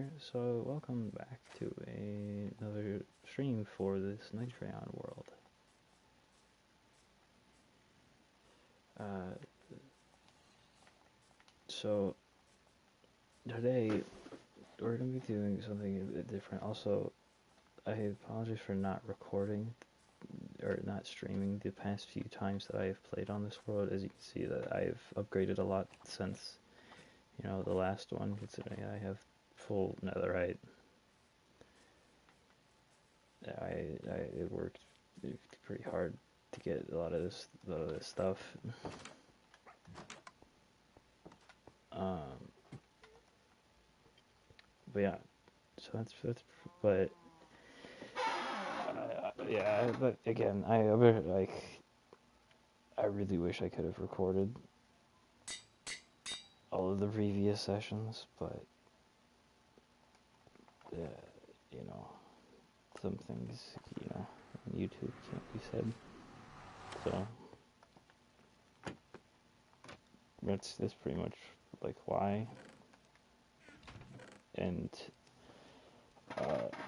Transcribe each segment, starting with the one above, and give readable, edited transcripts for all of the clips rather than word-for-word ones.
here, so welcome back to another stream for this Nightrion world. Uh, so today we're going to be doing something a bit different. Also, I apologize for not recording or not streaming the past few times that I have played on this world. As you can see, that I've upgraded a lot since, the last one, considering I have full netherite. It worked pretty hard to get a lot of this stuff. But yeah, so that's but yeah, but again, I really wish I could have recorded all of the previous sessions, but you know, some things, on YouTube can't be said. So that's pretty much like why. And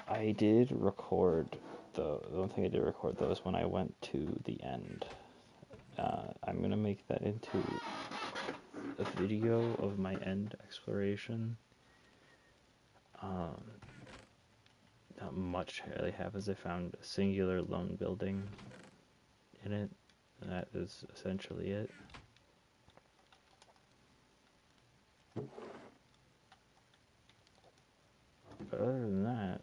I did record the one thing I did record though is when I went to the end. I'm gonna make that into a video of my end exploration. Not much really happens. I found a singular lone building in it, and that is essentially it. But other than that,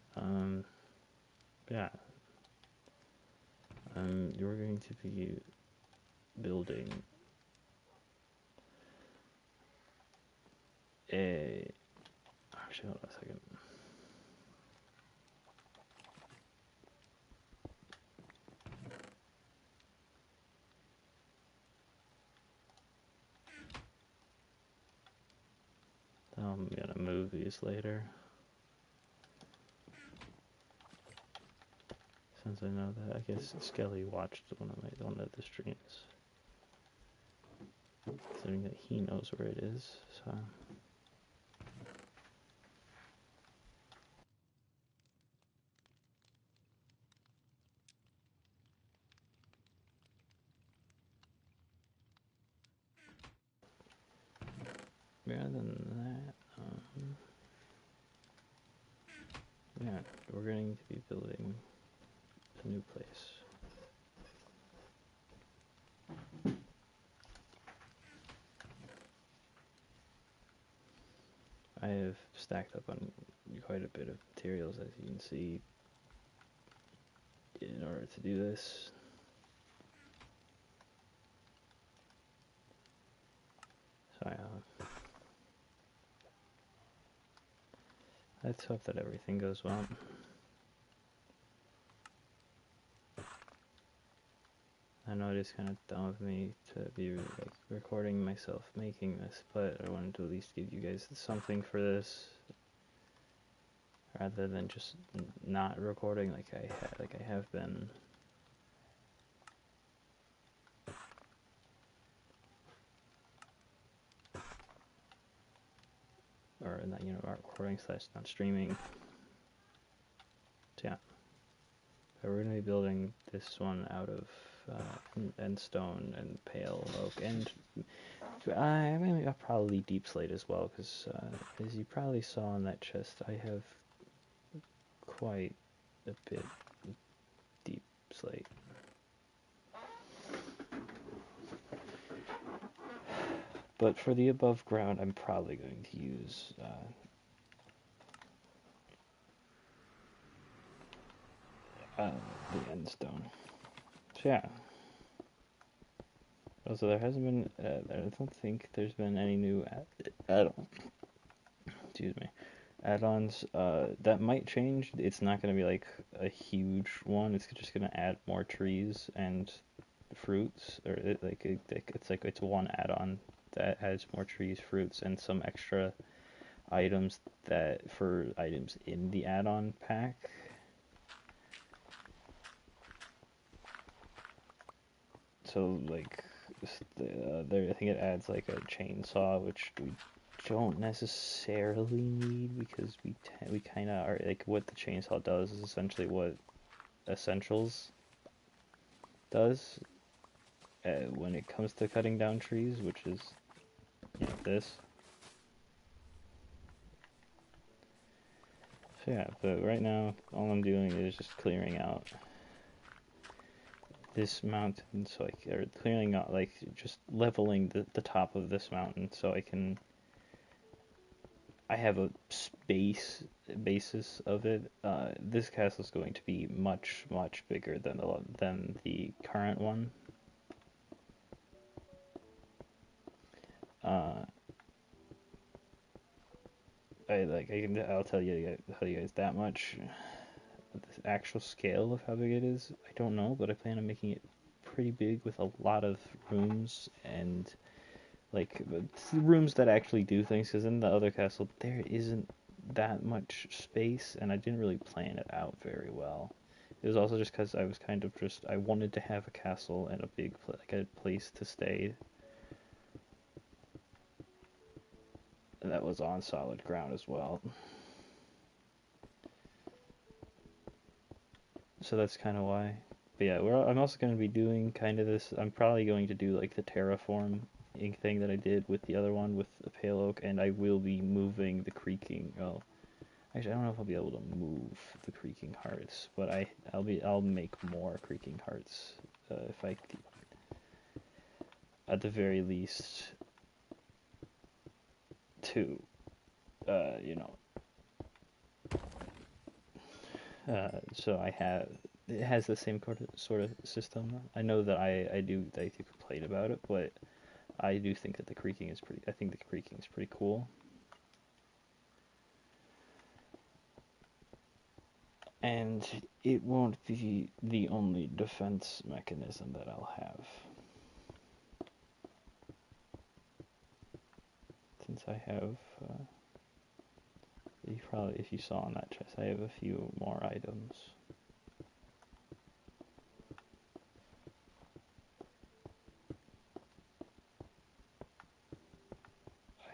yeah, you're going to be building actually, hold on a second. I'm gonna move these later, since I know that. I guess Skelly watched one of the streams, considering that he knows where it is. So. Rather than that, yeah, we're going to be building a new place. I have stacked up on quite a bit of materials, as you can see, in order to do this. So let's hope that everything goes well. I know it is kind of dumb of me to be recording myself making this, but I wanted to at least give you guys something for this, rather than just not recording like I have been. Or not, not recording / not streaming. So yeah, but we're gonna be building this one out of end stone and pale oak, and I'll probably deep slate as well, because as you probably saw in that chest, I have quite a bit of deep slate. But for the above ground, I'm probably going to use the end stone. So yeah. Also, there hasn't been, I don't think there's been any new add-ons. That might change. It's not going to be like a huge one. It's just going to add more trees and fruits, or it's one add-on that adds more trees, fruits, and some extra items for items in the add-on pack. So I think it adds like a chainsaw, which we don't necessarily need, because we kind of are like, what the chainsaw does is essentially what Essentials does when it comes to cutting down trees, which is, you know, this. So yeah, but right now all I'm doing is just clearing out this mountain, so or clearing out, like, just leveling the top of this mountain so I have a basis of it. This castle is going to be much, much bigger than the current one. Uh, I'll tell you guys that much. The actual scale of how big it is, I don't know, but I plan on making it pretty big with a lot of rooms and like rooms that actually do things. Because in the other castle, there isn't that much space, and I didn't really plan it out very well. It was also just because I was kind of I wanted to have a castle and a big like a place to stay that was on solid ground as well. So that's kind of why. But yeah, I'm also going to be doing kind of this. I'm probably going to do like the terraform thing that I did with the other one with the pale oak, and I will be moving the creaking. Oh, actually, I don't know if I'll be able to move the creaking hearts, but I'll make more creaking hearts if I, at the very least, two. You know. So it has the same sort of system. I know that I do complain about it, but I do think that I think the creaking is pretty cool. And it won't be the only defense mechanism that I'll have. Since I have, if you saw on that chest, I have a few more items.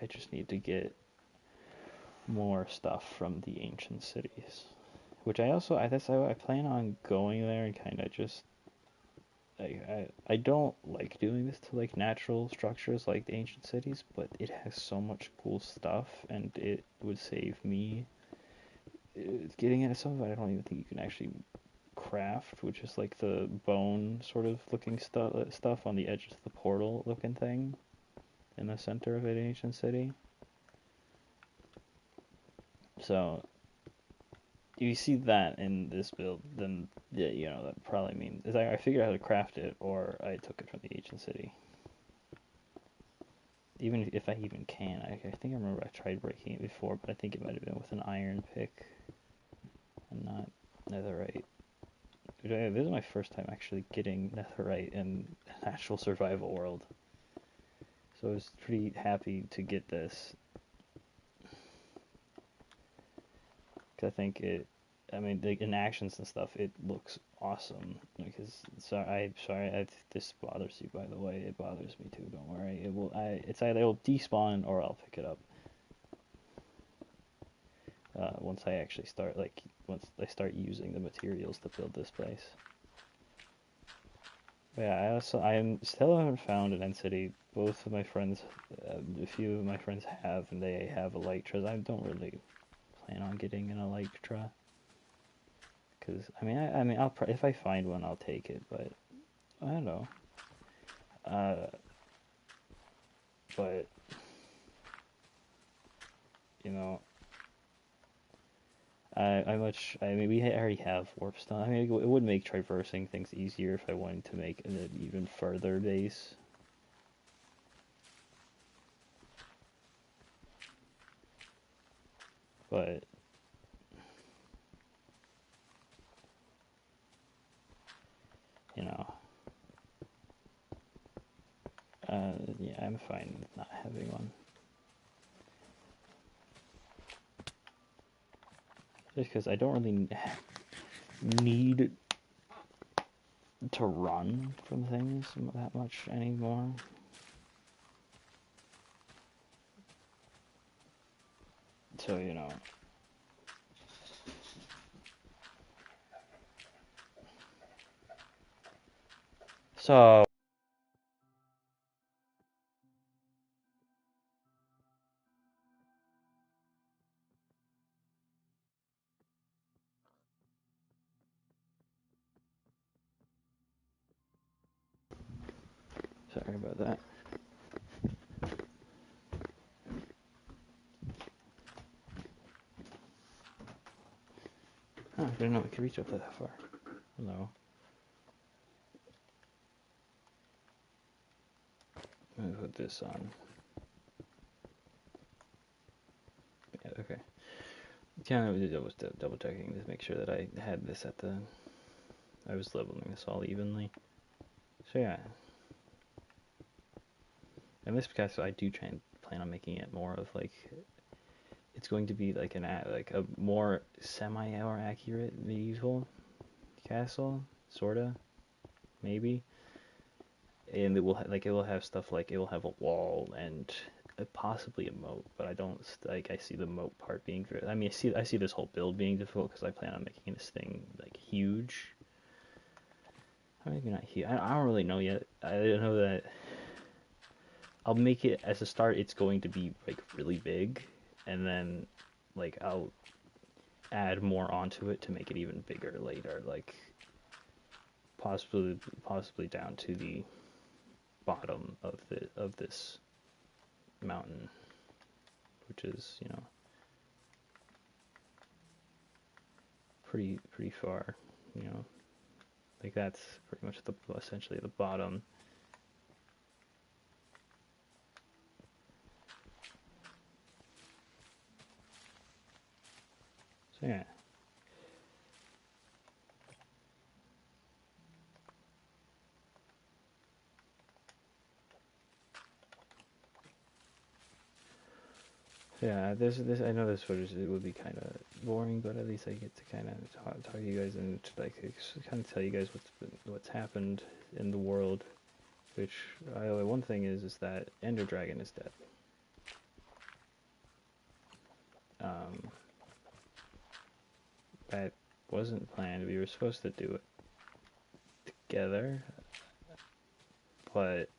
I just need to get more stuff from the ancient cities. Which I plan on going there and kind of just I don't like doing this to like natural structures like the ancient cities, but it has so much cool stuff, and it would save me getting into some of it. I don't even think you can actually craft, which is like the bone sort of looking stuff on the edge of the portal looking thing in the center of an ancient city. So if you see that in this build, then yeah, you know, that probably means I figured out how to craft it, or I took it from the ancient city. Even if I even can, I think I remember I tried breaking it before, but I think it might have been with an iron pick and not netherite. This is my first time actually getting netherite in an actual survival world, so I was pretty happy to get this. Cause I think in actions and stuff, it looks awesome. Because I'm sorry if this bothers you. By the way, it bothers me too. Don't worry. It's either it'll despawn or I'll pick it up. Once I actually once I start using the materials to build this place. But yeah, I still haven't found an end city. Both of my friends, a few of my friends have, and they have elytras. I don't really plan on getting an elytra. Because if I find one, I'll take it. But I don't know. But you know, we already have warpstone. It would make traversing things easier if I wanted to make an even further base. But you know, yeah, I'm fine with not having one. Just because I don't really need to run from things that much anymore. So, you know. So. Sorry about that. Oh, I didn't know we could reach up that far. Hello. Let me put this on. Yeah, okay. Kind of was double checking to make sure that I had this at the. I was leveling this all evenly. So yeah. And this castle, I do plan on making it more of like. It's going to be like a more semi-or accurate medieval castle, sorta, maybe. And it will it will have stuff like it will have a wall and possibly a moat, but I don't I see the moat part being. I mean, I see this whole build being difficult because I plan on making this thing like huge. Maybe not huge. I don't really know yet. I don't know that. I'll make it as a start. It's going to be like really big, and then like I'll add more onto it to make it even bigger later. Like possibly down to the bottom of this mountain, which is, you know, pretty far, you know, like that's pretty much essentially the bottom. So yeah. Yeah, this I know this footage it would be kind of boring, but at least I get to kind of talk to you guys and like kind of tell you guys what's happened in the world. Which one thing is that Ender Dragon is dead. That wasn't planned. We were supposed to do it together, but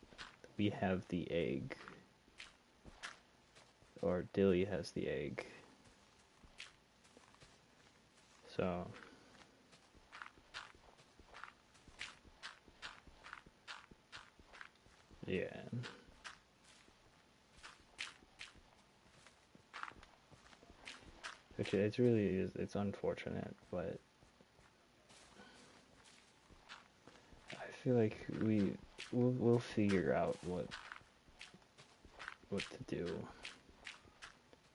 we have the egg, or Dilly has the egg. So yeah. Which it's really it's unfortunate, but I feel like we'll figure out what to do.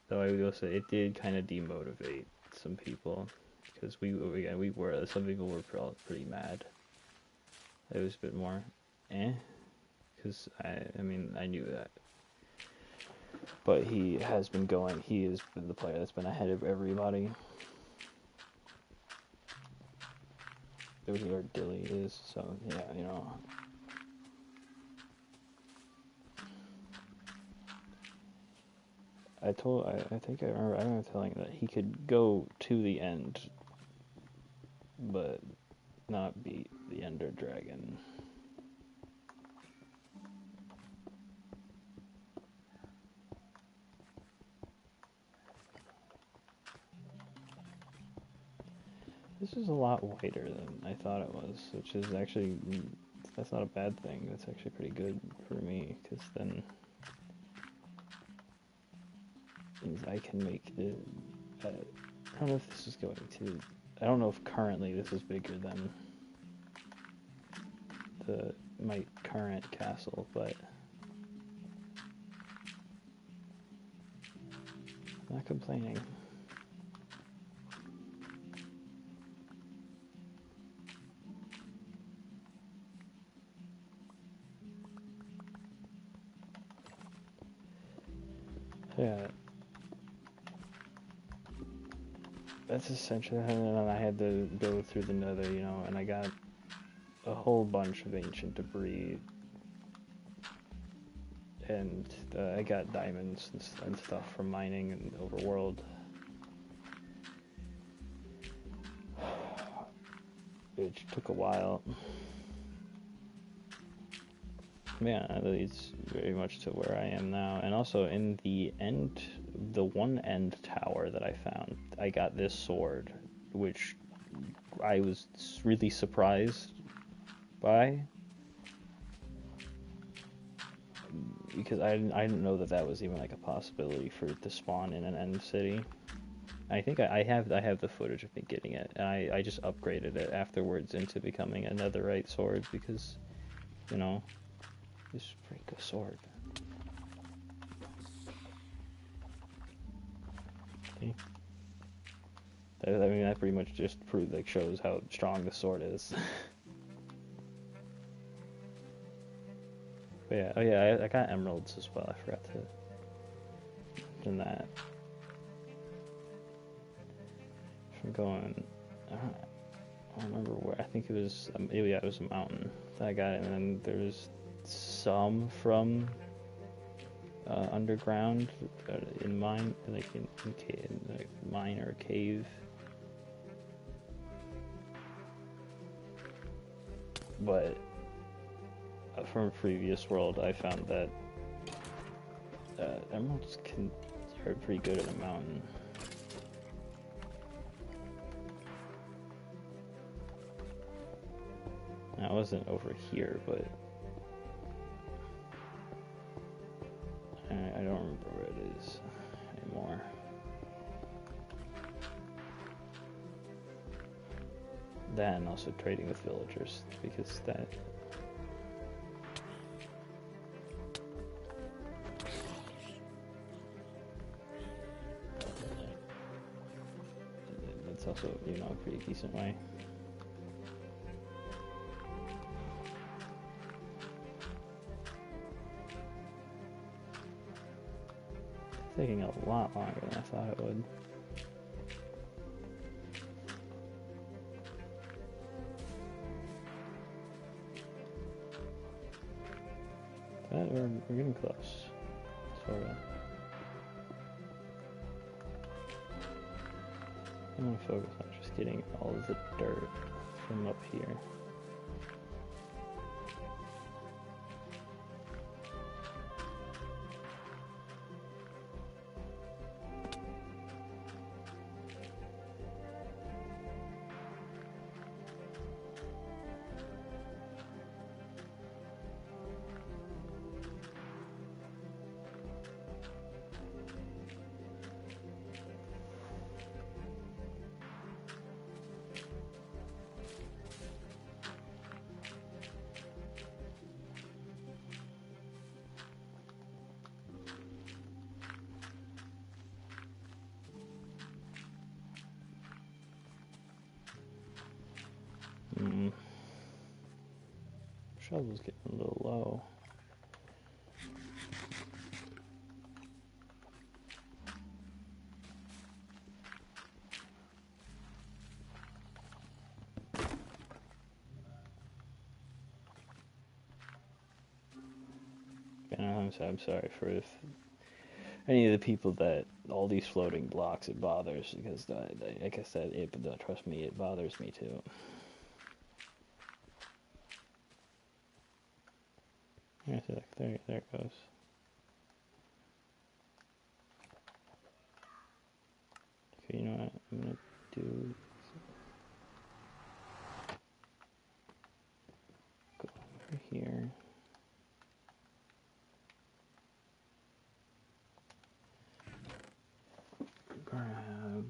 Though I will say it did kind of demotivate some people because we were some people were pretty mad. It was a bit more, because I mean I knew that, but he has been going. He has been the player that's been ahead of everybody. Where Dilly is, so yeah, you know. I think I remember telling him that he could go to the end, but not beat the Ender Dragon. This is a lot whiter than I thought it was, which is actually, that's not a bad thing. That's actually pretty good for me, because then means I can make the, I don't know if this is going to, I don't know if currently this is bigger than my current castle, but I'm not complaining. Yeah. That's essentially, and then I had to go through the nether, you know, and I got a whole bunch of ancient debris, and I got diamonds and stuff from mining and overworld. It took a while. Yeah, that leads very much to where I am now. And also in the one end tower that I found, I got this sword, which I was really surprised by. Because I didn't know that was even like a possibility for it to spawn in an end city. I think I have the footage of me getting it, and I just upgraded it afterwards into becoming a netherite sword because, you know, it's a pretty good sword. See? I mean, that pretty much just shows how strong the sword is. But yeah, oh yeah, I got emeralds as well. I forgot to mention that. From going, I don't remember where. I think it was it was a mountain that I got it, and then there's some from underground in mine, like in like mine or cave. But from a previous world, I found that emeralds are pretty good at a mountain. Now, I wasn't over here, but I don't remember where it is anymore. That and also trading with villagers, because that... That's also, you know, a pretty decent way. It's taking a lot longer than I thought it would. We're getting close, sorta. I'm gonna focus on just getting all of the dirt from up here. Shovel's getting a little low. I'm sorry for if any of the people that all these floating blocks it bothers, because like I said, trust me, it bothers me too. Yeah, there it goes. Okay, you know what? I'm gonna do. Go over here. Grab.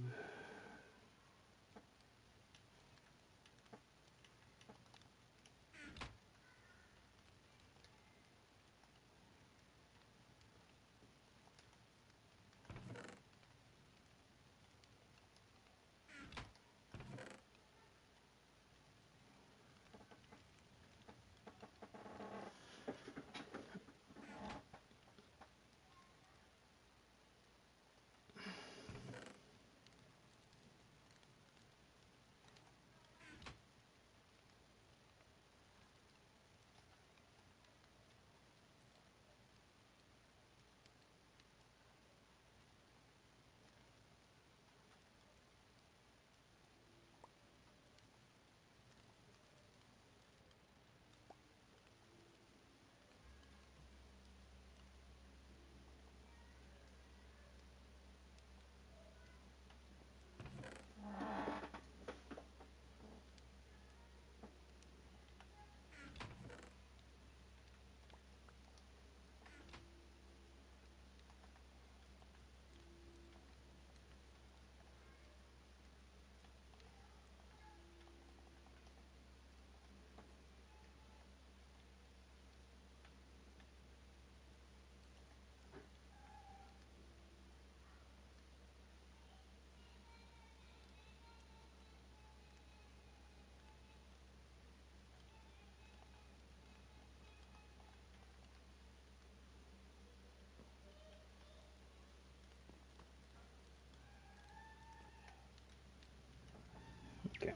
Okay.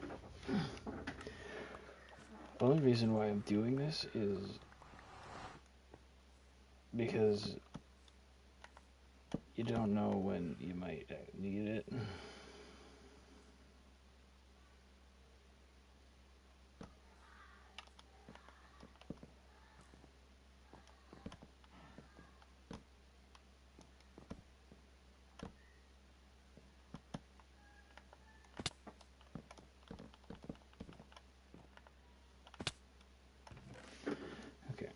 The only reason why I'm doing this is because you don't know when you might need it. Okay.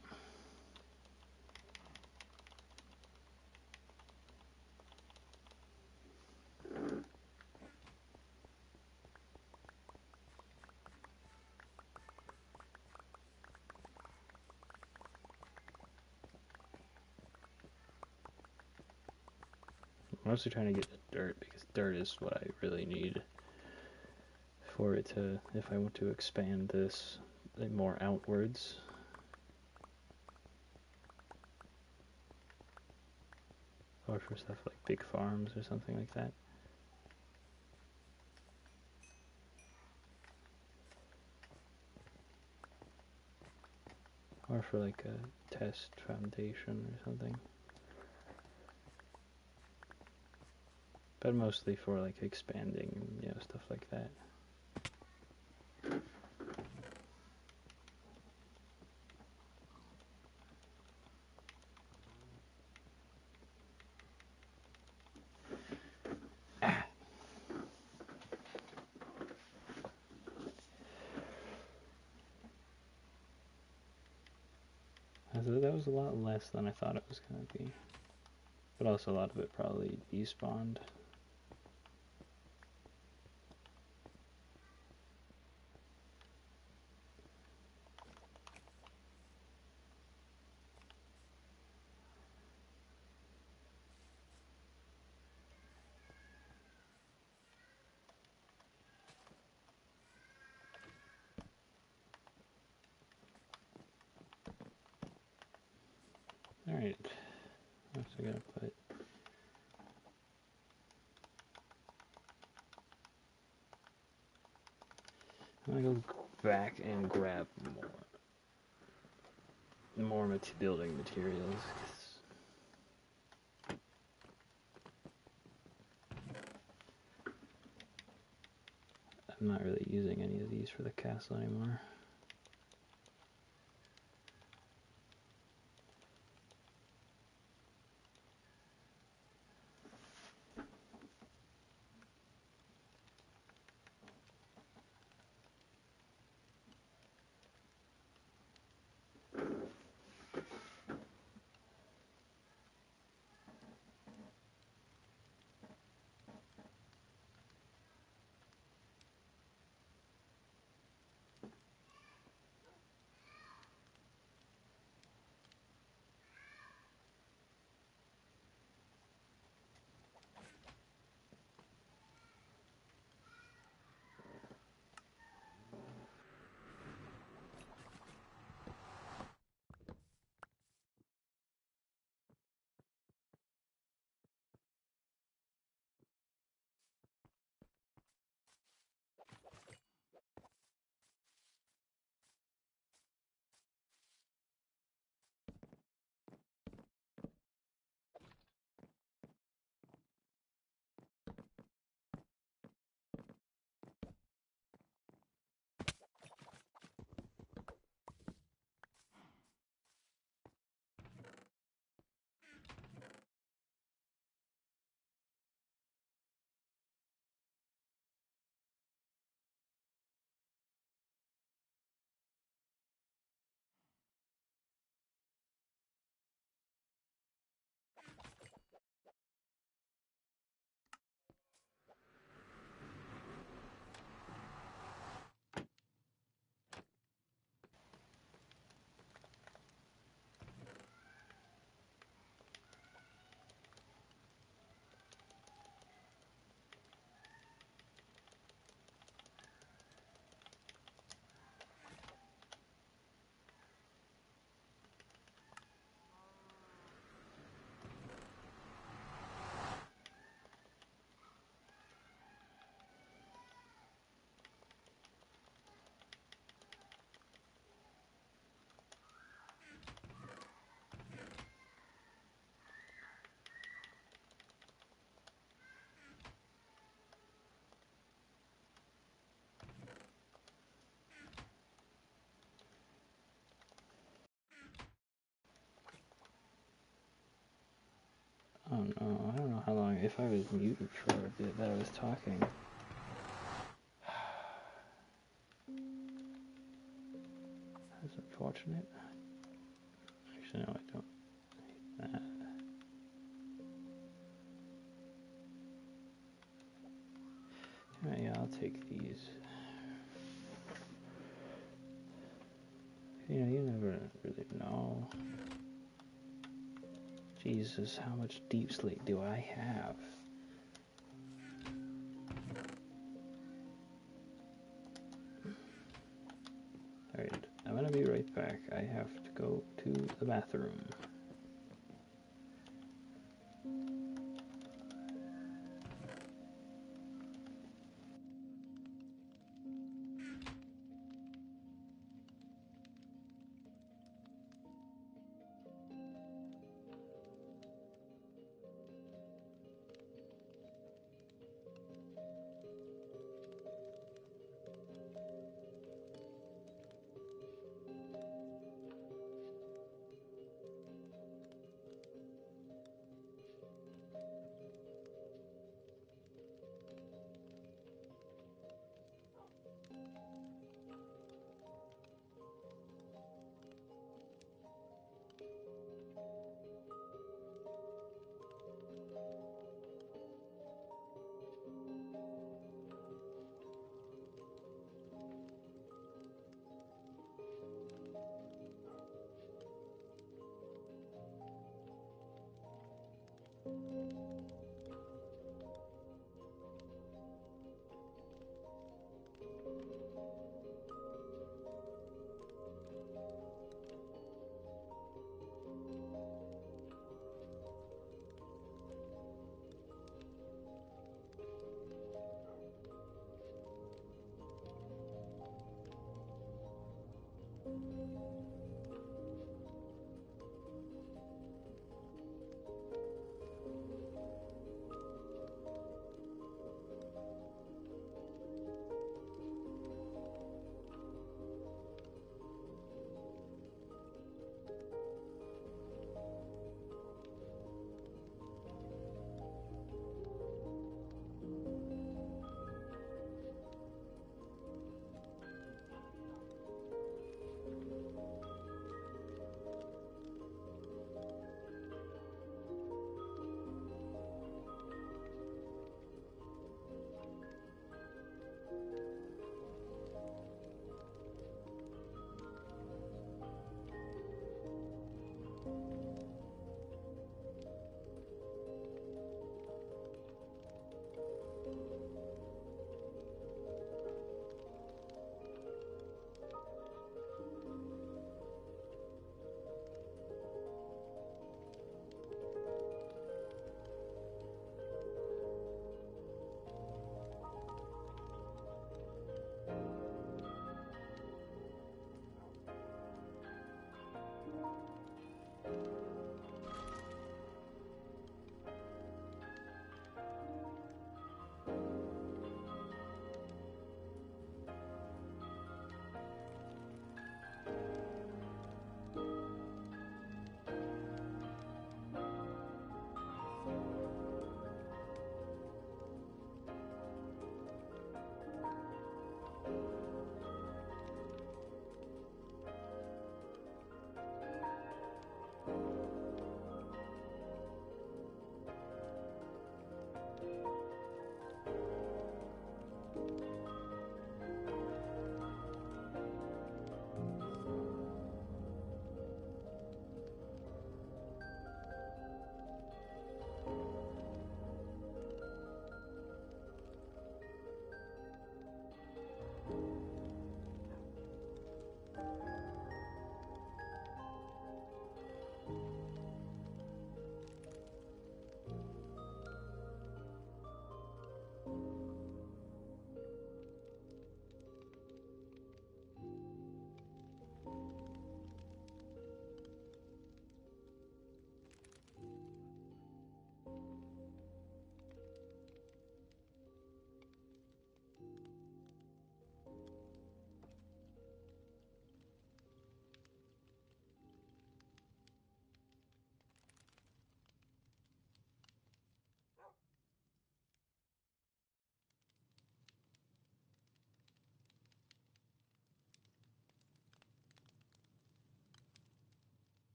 I'm mostly trying to get the dirt because dirt is what I really need for it to, if I want to expand this more outwards. Or for stuff like big farms or something like that. Or for like a test foundation or something. But mostly for like expanding, stuff like that. That was a lot less than I thought it was going to be. But also a lot of it probably despawned. Alright. What else I gotta put? I'm gonna go back and grab more building materials. I'm not really using any of these for the castle anymore. if I was muted for a bit that I was talking. That's unfortunate. Actually, no, I don't need that. Yeah, I'll take these. You know, you never really know. Jesus, how much deep slate do I have? Alright, I'm gonna be right back. I have to go to the bathroom.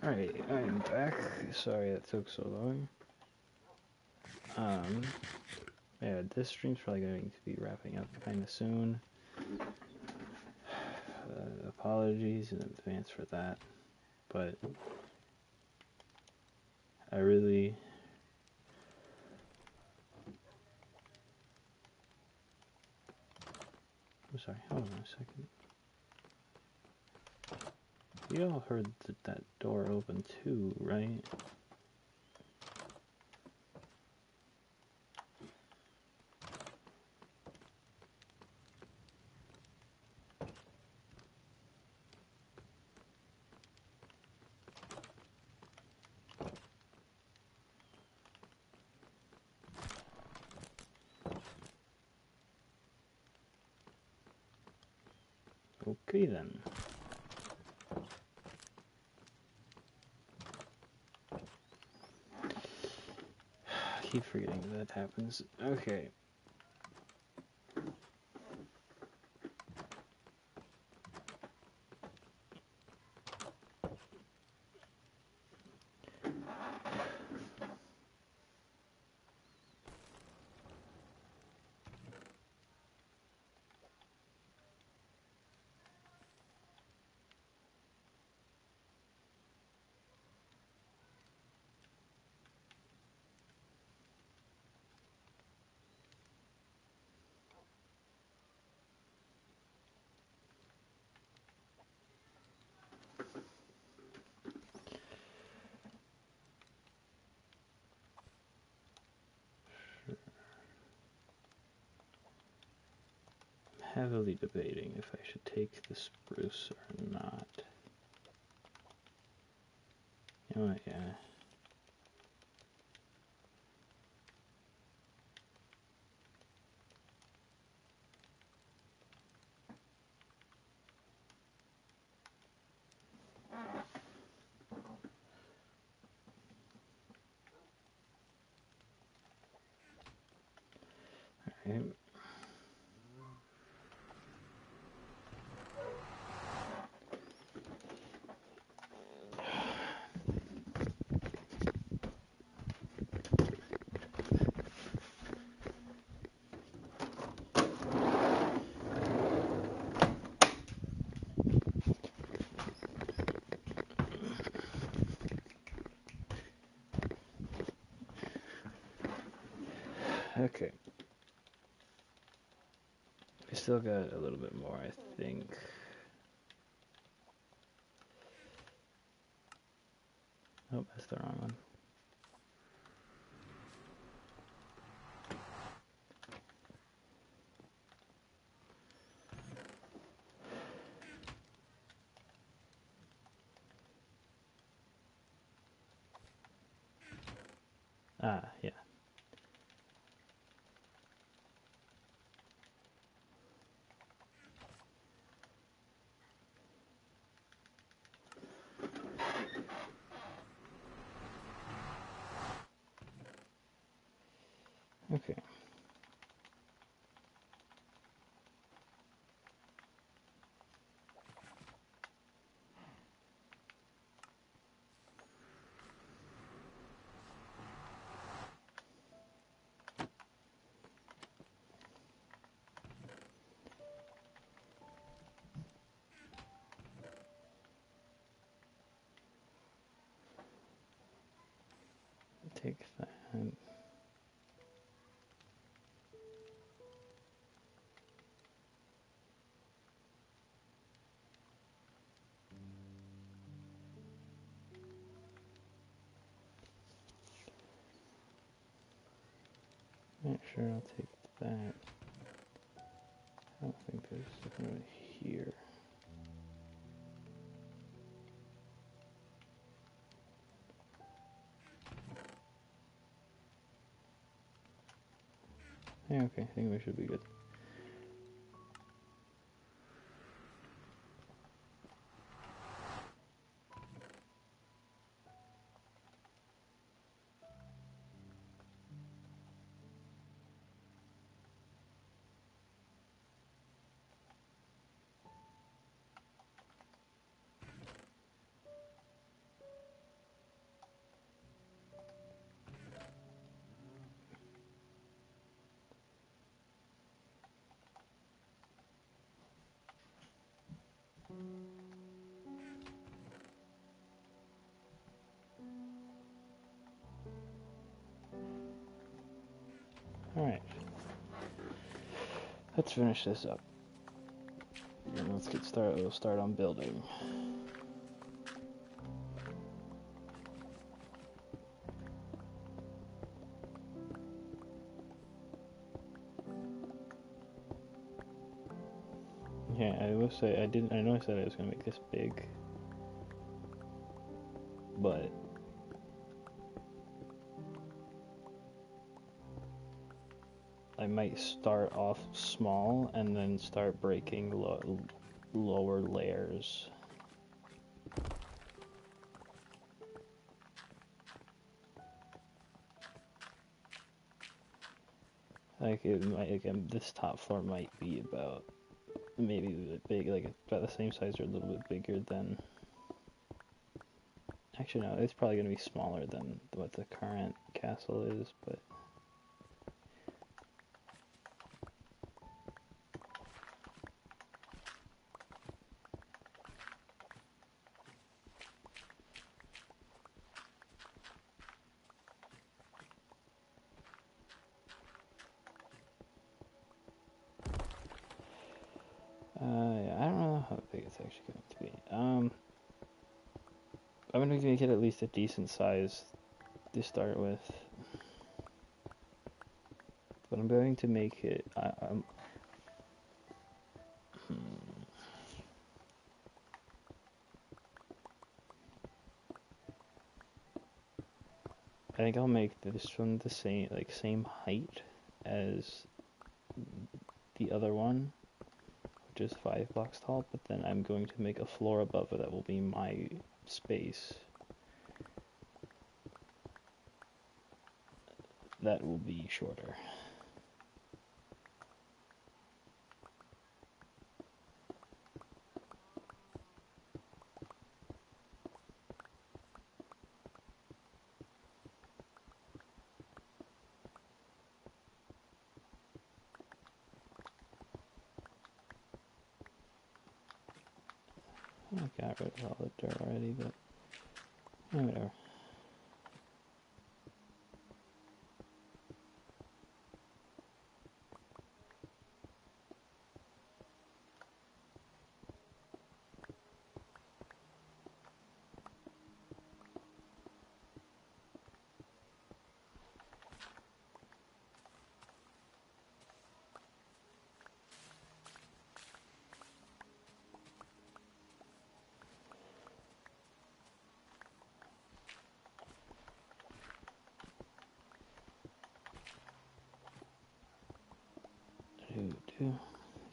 Alright, I'm back. Sorry it took so long. Yeah, this stream's probably going to be wrapping up kind of soon. Apologies in advance for that, but I really... I'm sorry, hold on a second. You all heard that door open too, right? Okay then. I keep forgetting that happens. Okay. Heavily debating if I should take the spruce or not. You know what, yeah. Alright. Okay. I still got a little bit more, I think. Oh, that's the wrong one. Ah, yeah. Okay. Take that. Not sure I'll take that. I don't think there's something right here. Yeah, okay, I think we should be good. Alright. Let's finish this up. And let's get started. We'll start on building. Yeah, I will say I know I said I was gonna make this big, but I might start off small and then start breaking lower layers. Like it might, again, this top floor might be about maybe a bit big, like about the same size or a little bit bigger than. Actually, no, it's probably gonna be smaller than what the current castle is, but. Yeah, I don't know how big it's actually going to be. I'm going to make it at least a decent size to start with. But I'm going to make it... I think I'll make this one the same height as the other one, which is 5 blocks tall, but then I'm going to make a floor above it that will be my space. That will be shorter. I got rid of all the dirt already, but whatever.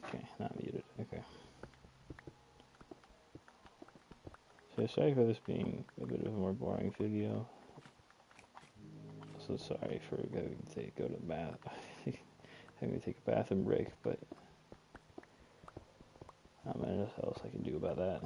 Okay, not muted. Okay. So sorry for this being a bit of a more boring video. Also sorry for having to go to the bath, having to take a bathroom break, but not much else I can do about that.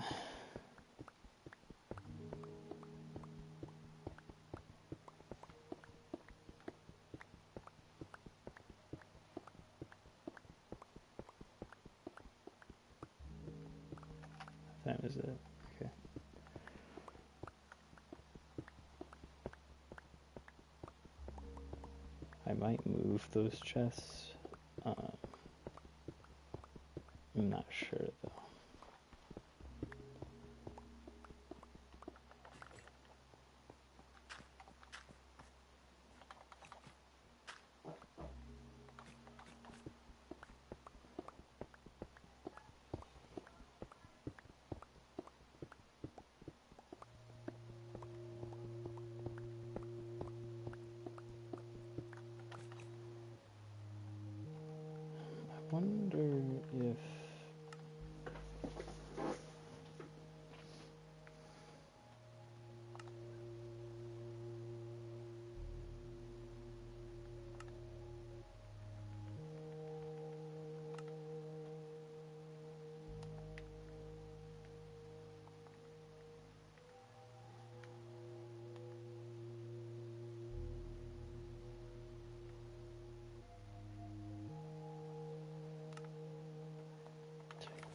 What time is it? Okay. I might move those chests. I'm not sure though. I wonder if...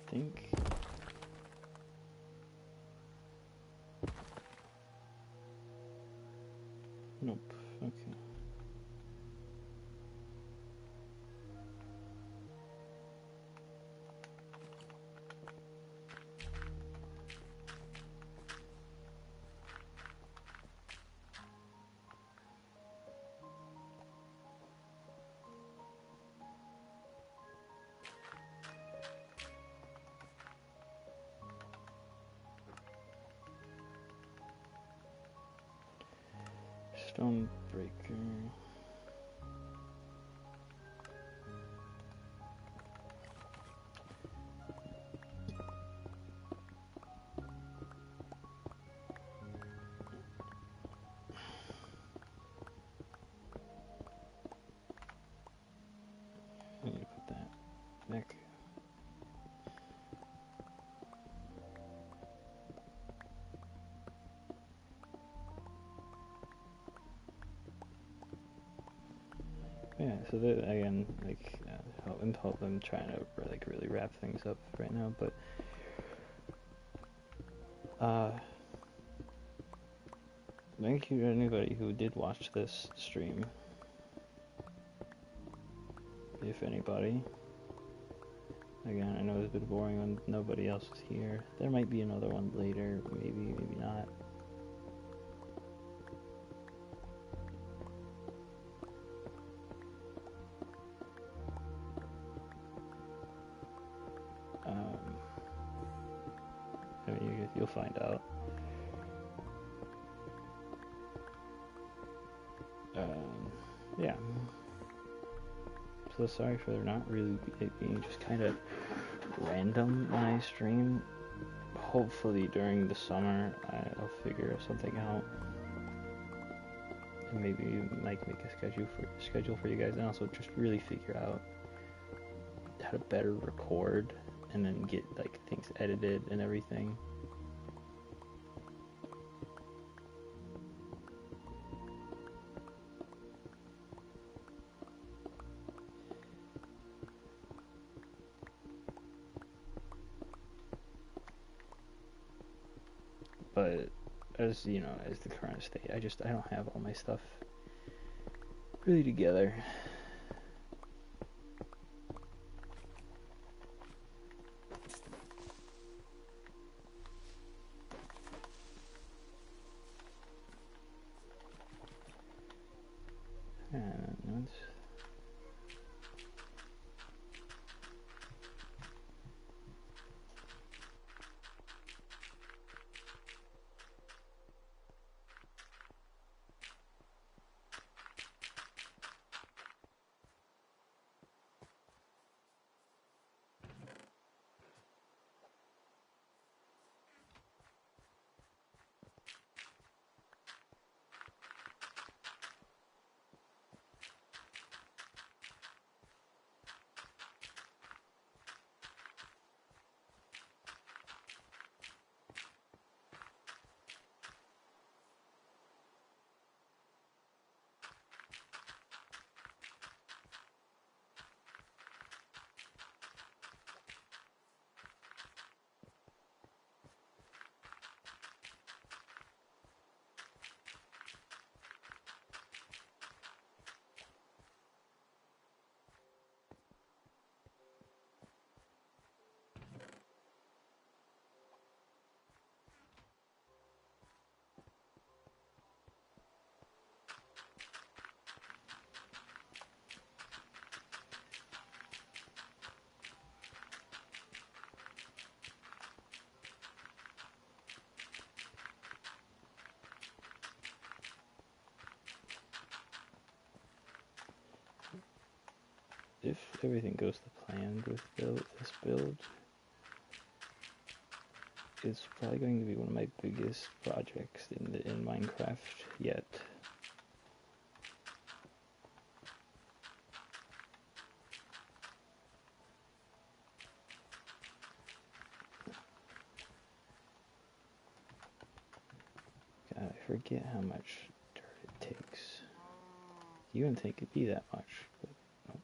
I think Nope. Okay. Stonebreaker. I need to put that back. Yeah, so again, like, I'm trying to like really wrap things up right now, but thank you to anybody who did watch this stream, if anybody. Again, I know it's a bit boring when nobody else is here. There might be another one later, maybe not. I mean, you'll find out. Yeah. So sorry for not really it being just kind of random when I stream. Hopefully during the summer I'll figure something out. And maybe like make a schedule for you guys, and also just really figure out how to better record and then get like things edited and everything. But as you know, as the current state, I don't have all my stuff really together. And if everything goes to plan with this build, it's probably going to be one of my biggest projects in Minecraft yet. God, I forget how much dirt it takes. You wouldn't think it'd be that much, but nope.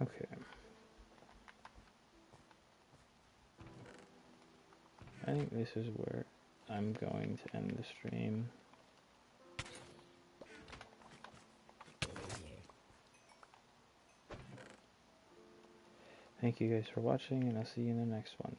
Okay. I think this is where I'm going to end the stream. Thank you guys for watching, and I'll see you in the next one.